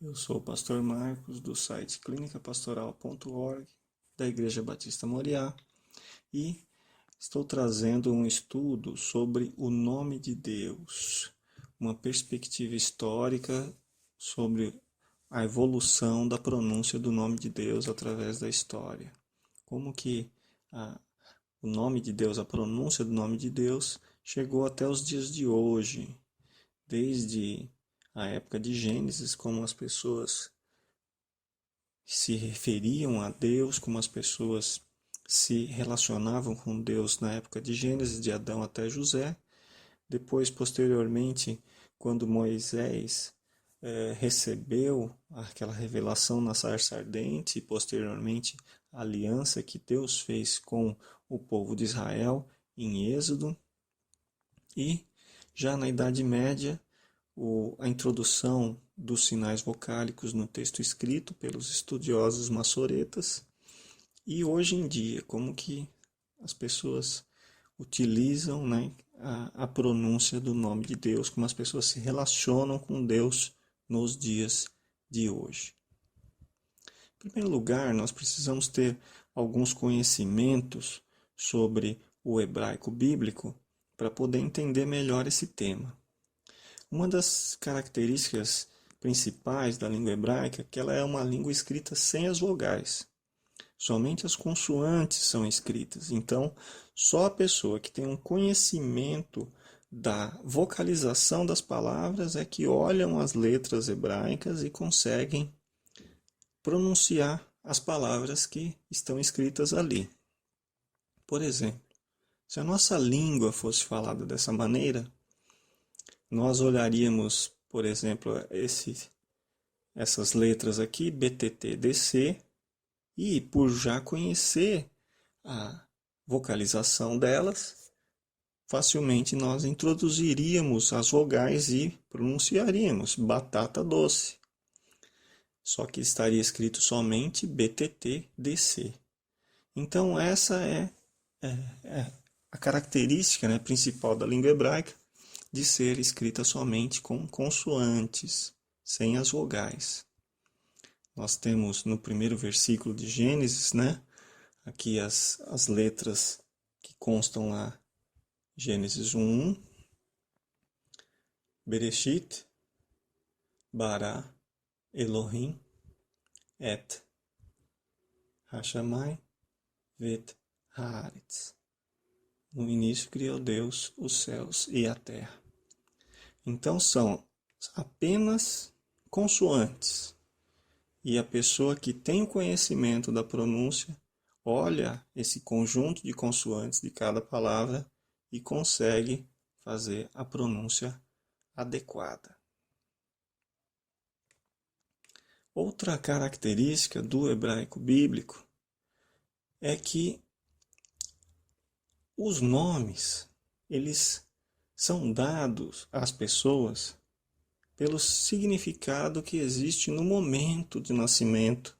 Eu sou o pastor Marcos, do site clinicapastoral.org, da Igreja Batista Moriá, e estou trazendo um estudo sobre o nome de Deus, uma perspectiva histórica sobre a evolução da pronúncia do nome de Deus através da história. Como que a, o nome de Deus, a pronúncia do nome de Deus, chegou até os dias de hoje, desde a época de Gênesis, como as pessoas se referiam a Deus, como as pessoas se relacionavam com Deus na época de Gênesis, de Adão até José. Depois, posteriormente, quando Moisés recebeu aquela revelação na sarça ardente, e posteriormente a aliança que Deus fez com o povo de Israel em Êxodo, e já na Idade Média, a introdução dos sinais vocálicos no texto escrito pelos estudiosos maçoretas, e hoje em dia, como que as pessoas utilizam, né, a pronúncia do nome de Deus, como as pessoas se relacionam com Deus nos dias de hoje. Em primeiro lugar, nós precisamos ter alguns conhecimentos sobre o hebraico bíblico para poder entender melhor esse tema. Uma das características principais da língua hebraica é que ela é uma língua escrita sem as vogais. Somente as consoantes são escritas. Então, só a pessoa que tem um conhecimento da vocalização das palavras é que olham as letras hebraicas e conseguem pronunciar as palavras que estão escritas ali. Por exemplo, se a nossa língua fosse falada dessa maneira, nós olharíamos, por exemplo, essas letras aqui, BTT, DC, e por já conhecer a vocalização delas, facilmente nós introduziríamos as vogais e pronunciaríamos batata doce. Só que estaria escrito somente BTT, DC. Então essa é a característica, né, principal da língua hebraica, de ser escrita somente com consoantes, sem as vogais. Nós temos no primeiro versículo de Gênesis, né, aqui as letras que constam lá, Gênesis 1:1, Bereshit, Bara, Elohim, Et, Hashamai, Vet, Haaretz. No início criou Deus os céus e a terra. Então são apenas consoantes. E a pessoa que tem o conhecimento da pronúncia olha esse conjunto de consoantes de cada palavra e consegue fazer a pronúncia adequada. Outra característica do hebraico bíblico é que os nomes, eles são dados às pessoas pelo significado que existe no momento de nascimento.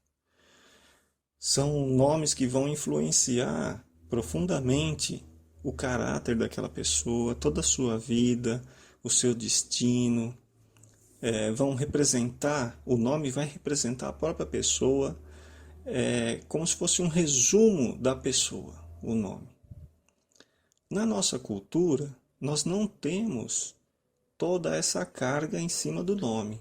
São nomes que vão influenciar profundamente o caráter daquela pessoa, toda a sua vida, o seu destino. Vão representar, o nome vai representar a própria pessoa, como se fosse um resumo da pessoa, o nome. Na nossa cultura, nós não temos toda essa carga em cima do nome.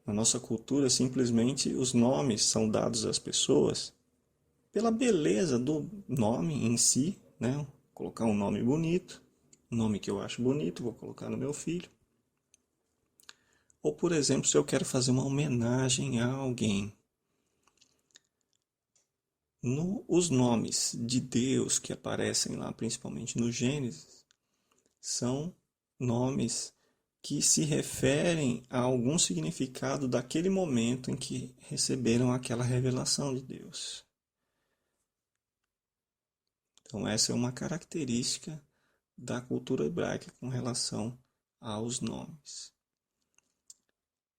Na nossa cultura, simplesmente os nomes são dados às pessoas pela beleza do nome em si, né? Vou colocar um nome bonito, um nome que eu acho bonito, vou colocar no meu filho. Ou, por exemplo, se eu quero fazer uma homenagem a alguém. Os nomes de Deus que aparecem lá, principalmente no Gênesis, são nomes que se referem a algum significado daquele momento em que receberam aquela revelação de Deus. Então essa é uma característica da cultura hebraica com relação aos nomes.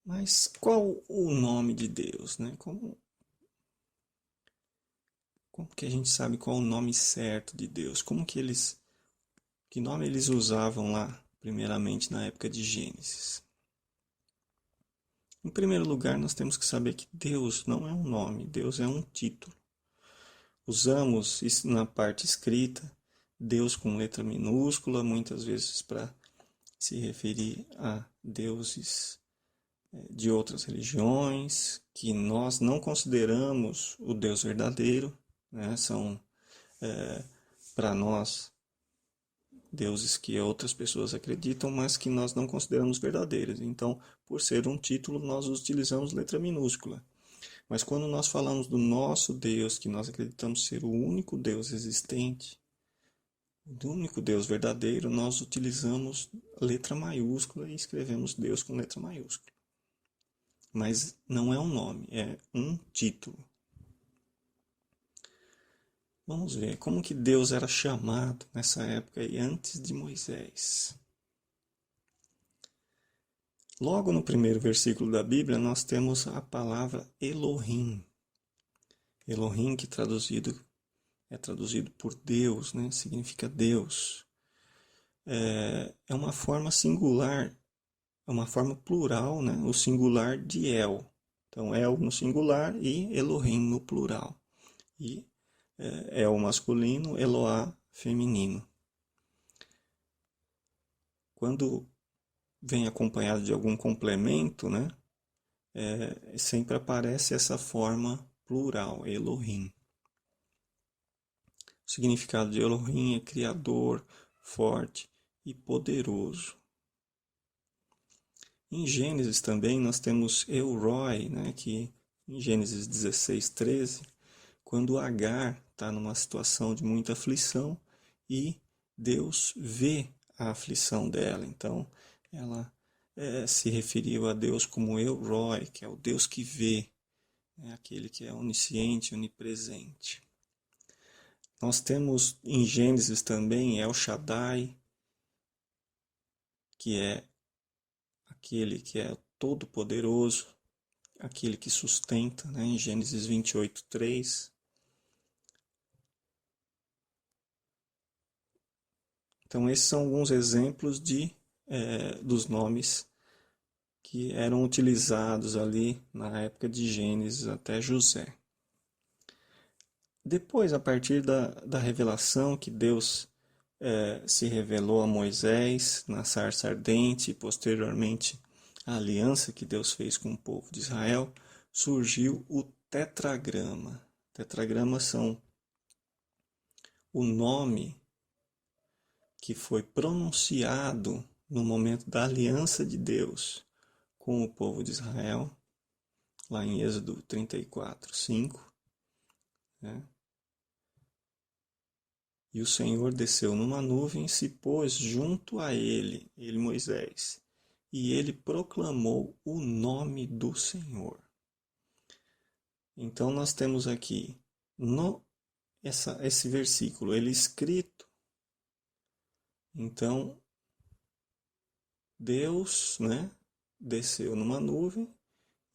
Mas qual o nome de Deus, né? Como que a gente sabe qual o nome certo de Deus? Que nome eles usavam lá, primeiramente na época de Gênesis? Em primeiro lugar, nós temos que saber que Deus não é um nome, Deus é um título. Usamos isso na parte escrita, Deus com letra minúscula, muitas vezes para se referir a deuses de outras religiões, que nós não consideramos o Deus verdadeiro, né? São, para nós, deuses que outras pessoas acreditam, mas que nós não consideramos verdadeiros. Então, por ser um título, nós utilizamos letra minúscula. Mas quando nós falamos do nosso Deus, que nós acreditamos ser o único Deus existente, o único Deus verdadeiro, nós utilizamos letra maiúscula e escrevemos Deus com letra maiúscula. Mas não é um nome, é um título. Vamos ver como que Deus era chamado nessa época e antes de Moisés. Logo no primeiro versículo da Bíblia, nós temos a palavra Elohim. Elohim, que é traduzido por Deus, né? Significa Deus. É uma forma singular, é uma forma plural, né? O singular de El. Então, El no singular e Elohim no plural. E El masculino, Eloá feminino. Quando vem acompanhado de algum complemento, né? Sempre aparece essa forma plural, Elohim. O significado de Elohim é criador, forte e poderoso. Em Gênesis também nós temos El Roi, né, que em Gênesis 16:13, quando Agar está numa situação de muita aflição e Deus vê a aflição dela. Então ela se referiu a Deus como El Roi, que é o Deus que vê, né, aquele que é onisciente, onipresente. Nós temos em Gênesis também El Shaddai, que é aquele que é todo-poderoso, aquele que sustenta, né, em Gênesis 28:3. Então, esses são alguns exemplos dos nomes que eram utilizados ali na época de Gênesis até José. Depois, a partir da revelação que Deus se revelou a Moisés na sarça ardente e posteriormente a aliança que Deus fez com o povo de Israel, surgiu o tetragrama. Tetragramas são o nome que foi pronunciado no momento da aliança de Deus com o povo de Israel, lá em Êxodo 34:5, né? E o Senhor desceu numa nuvem e se pôs junto a ele, Moisés, e ele proclamou o nome do Senhor. Então nós temos aqui esse versículo, ele escrito. Então Deus, né, desceu numa nuvem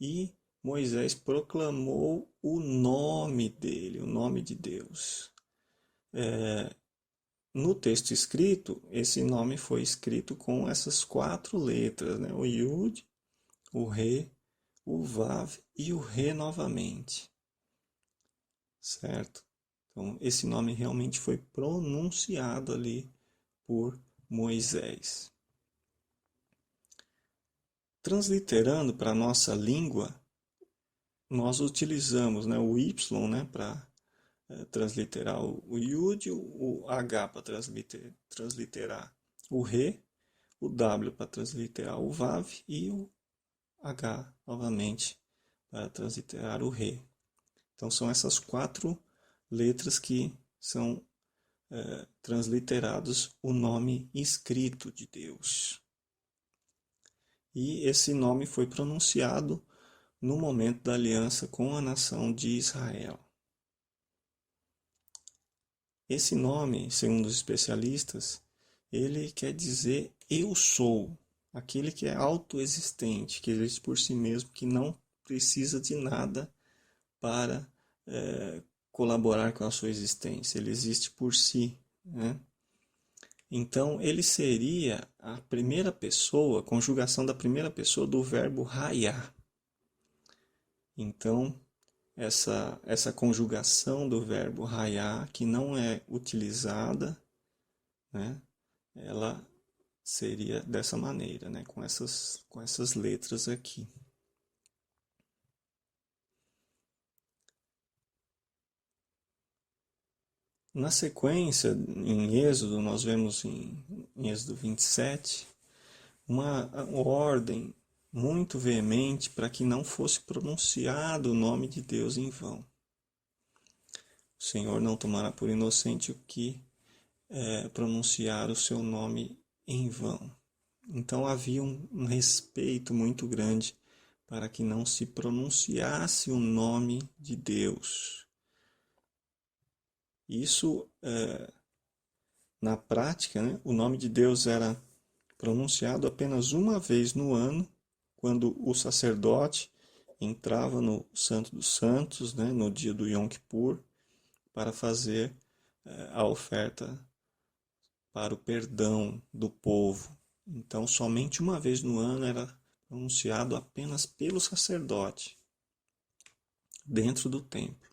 e Moisés proclamou o nome dele, o nome de Deus. No texto escrito, esse nome foi escrito com essas 4 letras, né? O Yud, o Re, o Vav e o Re novamente. Certo? Então, esse nome realmente foi pronunciado ali por Moisés. Transliterando para a nossa língua, nós utilizamos, né, o Y, né, para transliterar o Yud, o H para transliterar o Re, o W para transliterar o Vav e o H novamente para transliterar o Re. Então são essas 4 letras que são transliterados o nome escrito de Deus. E esse nome foi pronunciado no momento da aliança com a nação de Israel. Esse nome, segundo os especialistas, ele quer dizer eu sou, aquele que é autoexistente, que existe por si mesmo, que não precisa de nada para colaborar com a sua existência, ele existe por si, né? Então, ele seria a primeira pessoa, a conjugação da primeira pessoa do verbo raiar. Então, essa conjugação do verbo raiar, que não é utilizada, né, ela seria dessa maneira, né, com essas letras aqui. Na sequência, em Êxodo, nós vemos em Êxodo 27, uma ordem muito veemente para que não fosse pronunciado o nome de Deus em vão. O Senhor não tomará por inocente o que pronunciar o seu nome em vão. Então havia um respeito muito grande para que não se pronunciasse o nome de Deus. Isso, na prática, né, o nome de Deus era pronunciado apenas uma vez no ano, quando o sacerdote entrava no Santo dos Santos, né, no dia do Yom Kippur, para fazer a oferta para o perdão do povo. Então, somente uma vez no ano era pronunciado apenas pelo sacerdote, dentro do templo.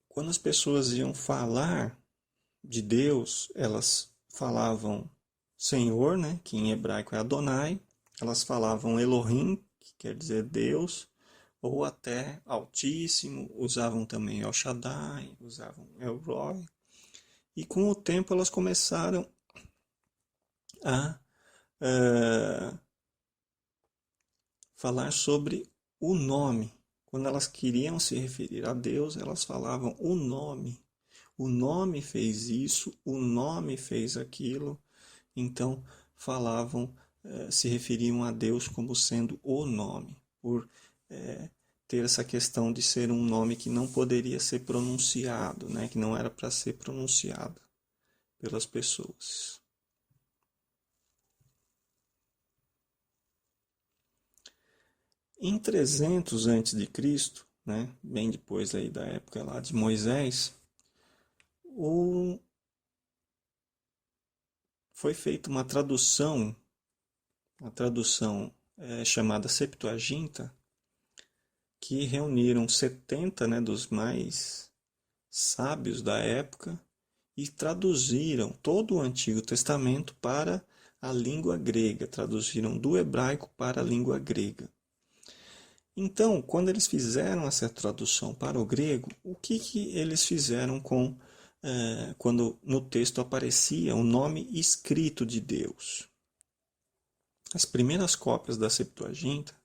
Quando as pessoas iam falar de Deus, elas falavam Senhor, né, que em hebraico é Adonai, elas falavam Elohim, que quer dizer Deus, ou até Altíssimo, usavam também El Shaddai, usavam El Roi, e com o tempo elas começaram a falar sobre o nome. Quando elas queriam se referir a Deus, elas falavam o nome. O nome fez isso, o nome fez aquilo. Então falavam, se referiam a Deus como sendo o nome, por ter essa questão de ser um nome que não poderia ser pronunciado, né? Que não era para ser pronunciado pelas pessoas. Em 300 a.C., né, bem depois aí da época lá de Moisés, foi feita uma tradução chamada Septuaginta, que reuniram 70, né, dos mais sábios da época e traduziram todo o Antigo Testamento para a língua grega, traduziram do hebraico para a língua grega. Então, quando eles fizeram essa tradução para o grego, o que eles fizeram quando no texto aparecia o nome escrito de Deus? As primeiras cópias da Septuaginta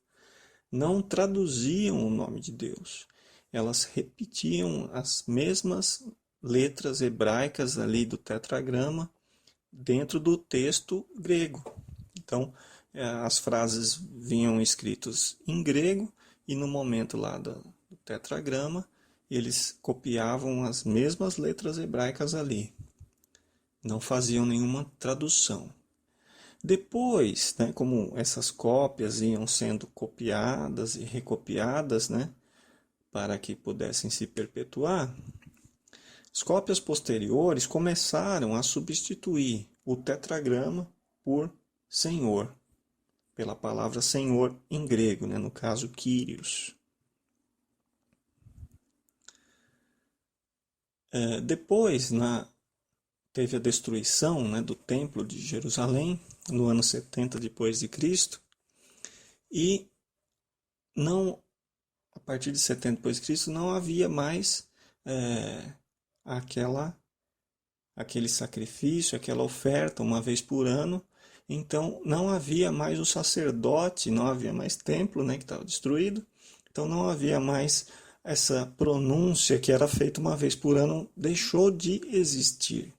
não traduziam o nome de Deus. Elas repetiam as mesmas letras hebraicas ali do tetragrama dentro do texto grego. Então, as frases vinham escritas em grego e no momento lá do tetragrama, eles copiavam as mesmas letras hebraicas ali. Não faziam nenhuma tradução. Depois, né, como essas cópias iam sendo copiadas e recopiadas, né, para que pudessem se perpetuar, as cópias posteriores começaram a substituir o tetragrama por Senhor, pela palavra Senhor em grego, né, no caso Kyrios. Depois, teve a destruição, né, do Templo de Jerusalém, no ano 70 depois de Cristo, e não, a partir de 70 depois de Cristo, não havia mais aquele sacrifício, aquela oferta uma vez por ano. Então não havia mais o sacerdote, não havia mais templo, né, que estava destruído. Então não havia mais essa pronúncia que era feita uma vez por ano, deixou de existir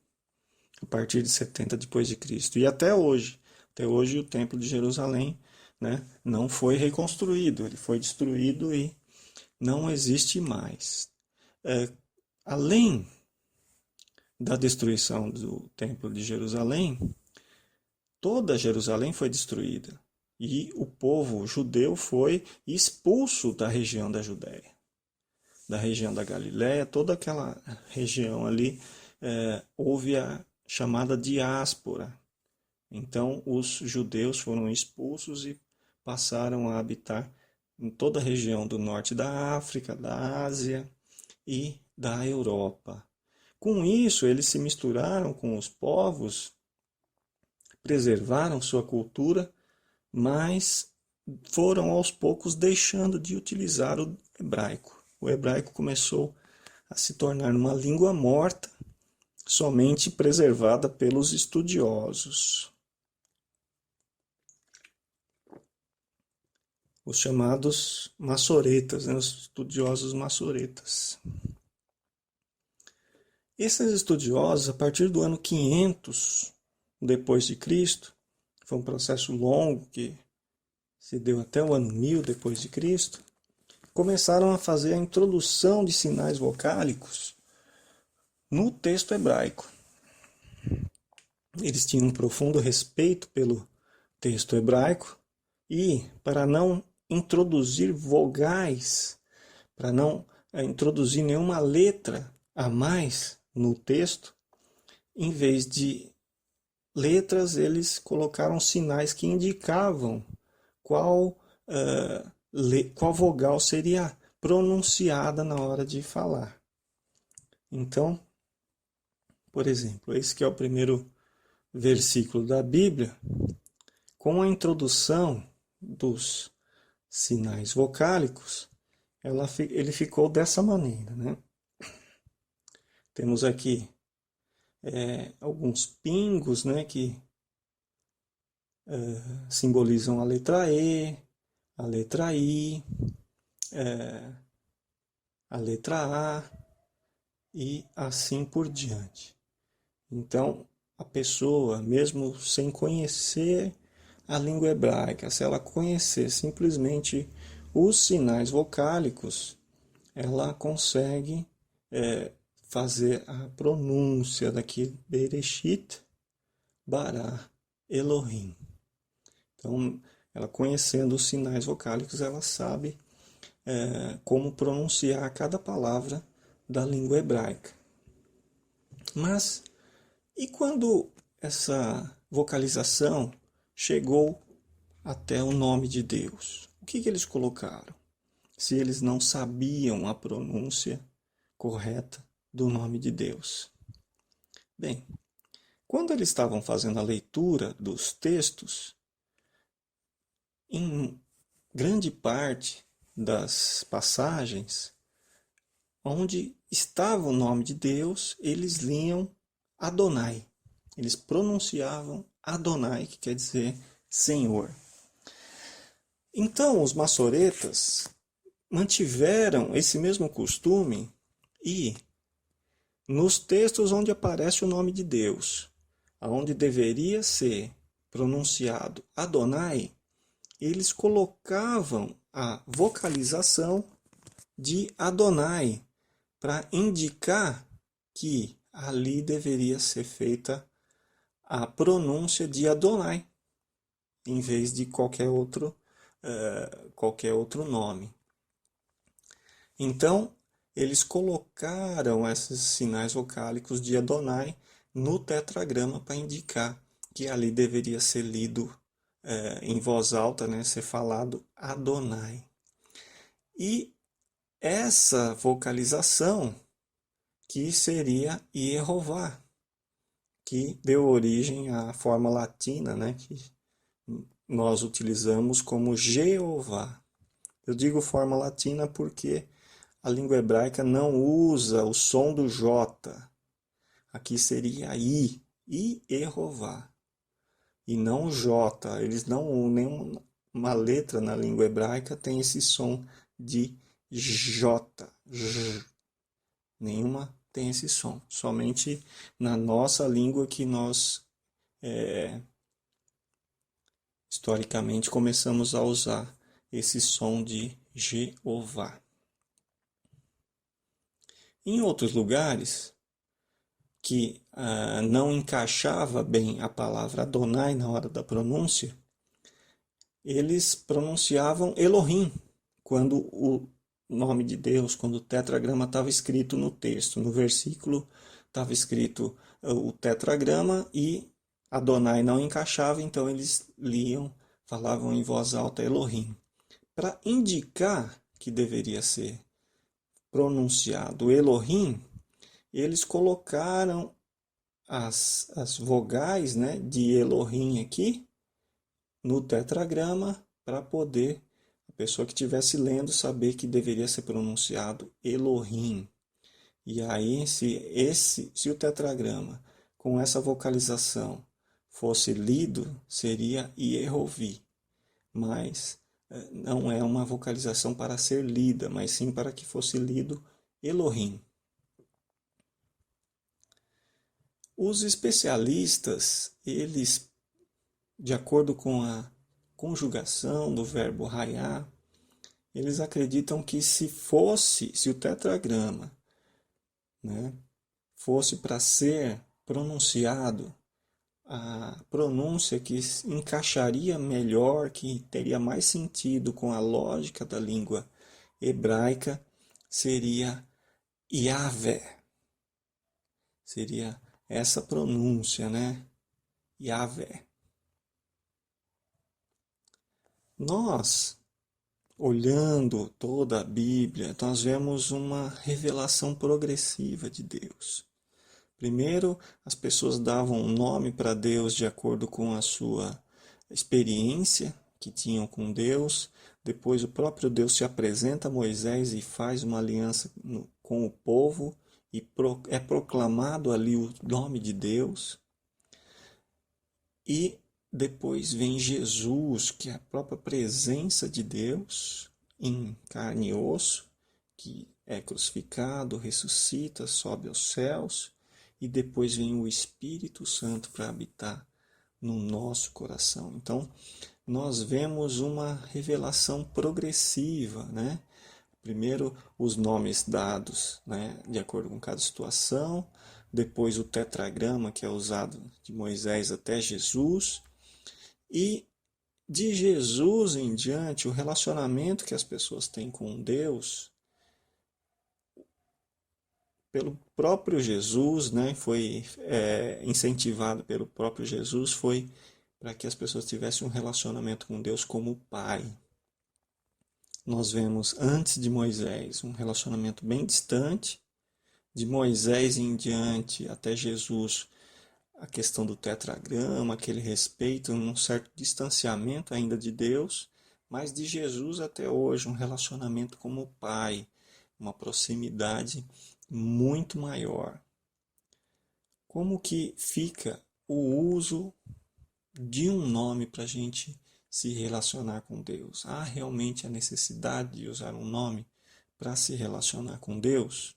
a partir de 70 depois de Cristo. E até hoje o Templo de Jerusalém, né, não foi reconstruído, ele foi destruído e não existe mais. Além da destruição do Templo de Jerusalém, toda Jerusalém foi destruída e o povo judeu foi expulso da região da Judéia, da região da Galiléia, toda aquela região ali houve a chamada diáspora. Então os judeus foram expulsos e passaram a habitar em toda a região do norte da África, da Ásia e da Europa. Com isso, eles se misturaram com os povos, preservaram sua cultura, mas foram aos poucos deixando de utilizar o hebraico. O hebraico começou a se tornar uma língua morta, somente preservada pelos estudiosos, os chamados massoretas, né? Os estudiosos massoretas. Esses estudiosos, a partir do ano 500 depois de Cristo, foi um processo longo que se deu até o ano 1000 depois de Cristo, começaram a fazer a introdução de sinais vocálicos no texto hebraico. Eles tinham um profundo respeito pelo texto hebraico e, para não introduzir vogais, para não introduzir nenhuma letra a mais no texto, em vez de letras, eles colocaram sinais que indicavam qual vogal seria pronunciada na hora de falar. Então, por exemplo, esse que é o primeiro versículo da Bíblia, com a introdução dos sinais vocálicos, ele ficou dessa maneira, né? Temos aqui alguns pingos, né, que simbolizam a letra E, a letra I, a letra A e assim por diante. Então, a pessoa, mesmo sem conhecer a língua hebraica, se ela conhecer simplesmente os sinais vocálicos, ela consegue fazer a pronúncia daquele Bereshit bara Elohim. Então, ela conhecendo os sinais vocálicos, ela sabe como pronunciar cada palavra da língua hebraica. Mas, e quando essa vocalização chegou até o nome de Deus? O que eles colocaram? Se eles não sabiam a pronúncia correta do nome de Deus. Bem, quando eles estavam fazendo a leitura dos textos, em grande parte das passagens, onde estava o nome de Deus, eles liam Adonai. Eles pronunciavam Adonai, que quer dizer Senhor. Então, os massoretas mantiveram esse mesmo costume e, nos textos onde aparece o nome de Deus, onde deveria ser pronunciado Adonai, eles colocavam a vocalização de Adonai para indicar que ali deveria ser feita a pronúncia de Adonai, em vez de qualquer outro nome. Então, eles colocaram esses sinais vocálicos de Adonai no tetragrama para indicar que ali deveria ser lido em voz alta, né, ser falado Adonai. E essa vocalização que seria Yehová, que deu origem à forma latina, né, que nós utilizamos como Jeová. Eu digo forma latina porque a língua hebraica não usa o som do J. Aqui seria I, Yehová. E não J. Eles não, nenhuma letra na língua hebraica tem esse som de J. Nenhuma tem esse som. Somente na nossa língua que nós, historicamente, começamos a usar esse som de Jeová. Em outros lugares, que não encaixava bem a palavra Adonai na hora da pronúncia, eles pronunciavam Elohim, quando o nome de Deus, quando o tetragrama estava escrito no texto. No versículo estava escrito o tetragrama e Adonai não encaixava, então eles liam falavam em voz alta Elohim. Para indicar que deveria ser pronunciado Elohim, eles colocaram as vogais, né, de Elohim aqui no tetragrama para poder a pessoa que estivesse lendo saber que deveria ser pronunciado Elohim. E aí, se o tetragrama com essa vocalização fosse lido, seria Yehovi. Mas não é uma vocalização para ser lida, mas sim para que fosse lido Elohim. Os especialistas, eles, de acordo com a conjugação do verbo raiar, eles acreditam que se o tetragrama, né, fosse para ser pronunciado, a pronúncia que encaixaria melhor, que teria mais sentido com a lógica da língua hebraica, seria Yahvé. Seria essa pronúncia, né? Yahvé. Nós, olhando toda a Bíblia, nós vemos uma revelação progressiva de Deus. Primeiro, as pessoas davam um nome para Deus de acordo com a sua experiência que tinham com Deus. Depois, o próprio Deus se apresenta a Moisés e faz uma aliança com o povo e é proclamado ali o nome de Deus. E depois vem Jesus, que é a própria presença de Deus em carne e osso, que é crucificado, ressuscita, sobe aos céus. E depois vem o Espírito Santo para habitar no nosso coração. Então, nós vemos uma revelação progressiva, né? Primeiro, os nomes dados, né, de acordo com cada situação. Depois, o tetragrama, que é usado de Moisés até Jesus. E de Jesus em diante, o relacionamento que as pessoas têm com Deus, pelo próprio Jesus, né, foi incentivado pelo próprio Jesus, foi para que as pessoas tivessem um relacionamento com Deus como Pai. Nós vemos antes de Moisés um relacionamento bem distante, de Moisés em diante até Jesus, a questão do tetragrama, aquele respeito, um certo distanciamento ainda de Deus, mas de Jesus até hoje, um relacionamento como Pai, uma proximidade muito maior. Como que fica o uso de um nome para a gente se relacionar com Deus? Há realmente a necessidade de usar um nome para se relacionar com Deus?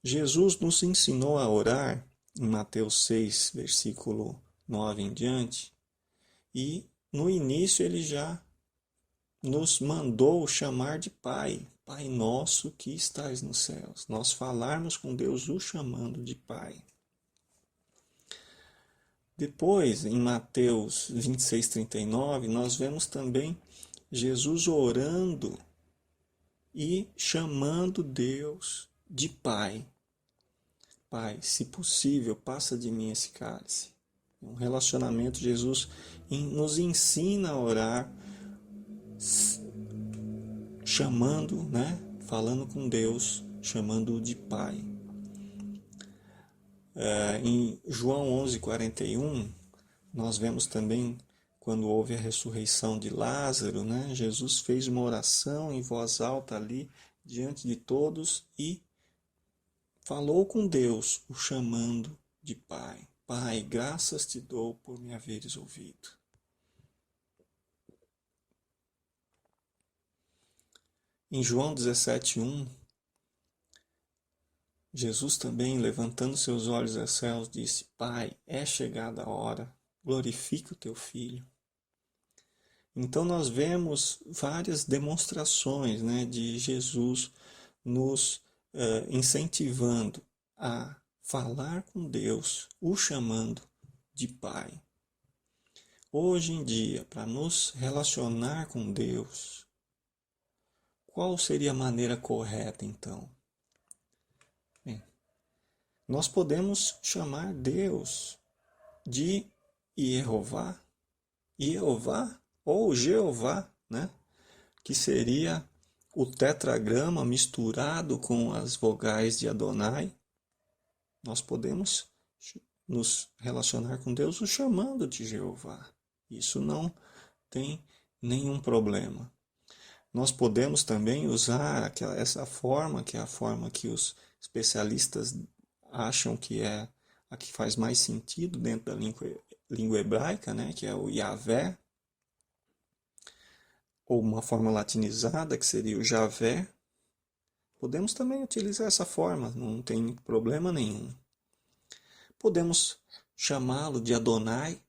Jesus nos ensinou a orar em Mateus 6, versículo 9 em diante, e no início ele já nos mandou chamar de Pai. Pai nosso que estás nos céus. Nós falarmos com Deus o chamando de Pai. Depois, em Mateus 26, 39, nós vemos também Jesus orando e chamando Deus de Pai. Pai, se possível, passa de mim esse cálice. Um relacionamento, Jesus nos ensina a orar, chamando, né? Falando com Deus, chamando-o de Pai. Em João 11:41, nós vemos também, quando houve a ressurreição de Lázaro, né? Jesus fez uma oração em voz alta ali, diante de todos, e falou com Deus, o chamando de Pai. Pai, graças te dou por me haveres ouvido. Em João 17:1, Jesus também, levantando seus olhos aos céus, disse: Pai, é chegada a hora, glorifica o teu Filho. Então nós vemos várias demonstrações, né, de Jesus nos incentivando a falar com Deus, o chamando de Pai. Hoje em dia, para nos relacionar com Deus, qual seria a maneira correta então? Bem, nós podemos chamar Deus de Yehová. Yehová ou Jeová, né? Que seria o tetragrama misturado com as vogais de Adonai. Nós podemos nos relacionar com Deus o chamando de Jeová. Isso não tem nenhum problema. Nós podemos também usar essa forma, que é a forma que os especialistas acham que é a que faz mais sentido dentro da língua hebraica, né? Que é o Yahvé, ou uma forma latinizada, que seria o Javé. Podemos também utilizar essa forma, não tem problema nenhum. Podemos chamá-lo de Adonai,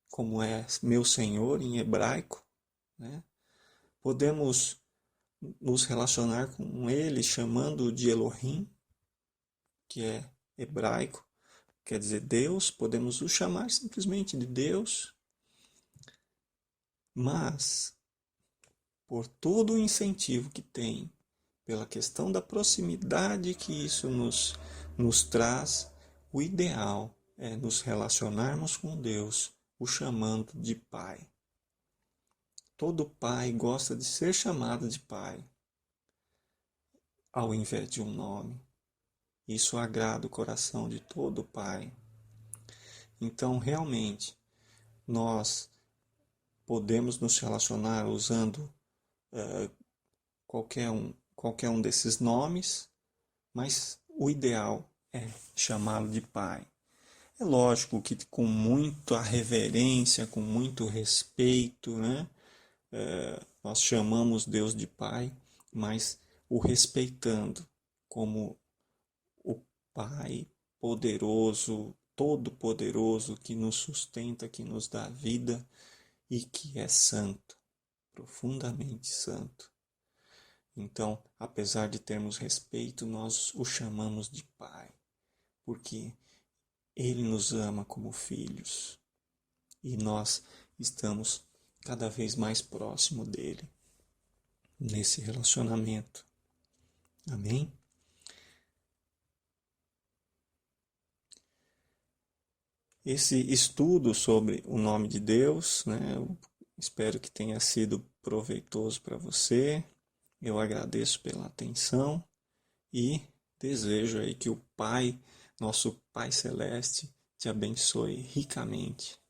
como é meu Senhor em hebraico, né? Podemos nos relacionar com ele chamando-o de Elohim, que é hebraico, quer dizer Deus. Podemos o chamar simplesmente de Deus, mas por todo o incentivo que tem, pela questão da proximidade que isso nos traz, o ideal é nos relacionarmos com Deus, o chamando de Pai. Todo pai gosta de ser chamado de pai, ao invés de um nome. Isso agrada o coração de todo pai. Então, realmente, nós podemos nos relacionar usando qualquer um desses nomes, mas o ideal é chamá-lo de pai. É lógico que com muita reverência, com muito respeito, né? Nós chamamos Deus de pai, mas o respeitando como o Pai poderoso, todo-poderoso, que nos sustenta, que nos dá vida e que é santo, profundamente santo. Então, apesar de termos respeito, nós o chamamos de Pai, porque Ele nos ama como filhos e nós estamos cada vez mais próximo dele nesse relacionamento. Amém? Esse estudo sobre o nome de Deus, né, eu espero que tenha sido proveitoso para você. Eu agradeço pela atenção e desejo aí que o Pai, nosso Pai Celeste, te abençoe ricamente.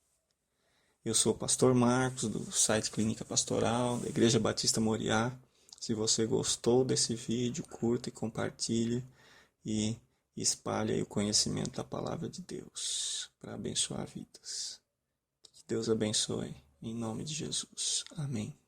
Eu sou o pastor Marcos, do site Clínica Pastoral, da Igreja Batista Moriá. Se você gostou desse vídeo, curta e compartilhe e espalhe aí o conhecimento da palavra de Deus para abençoar vidas. Que Deus abençoe, em nome de Jesus. Amém.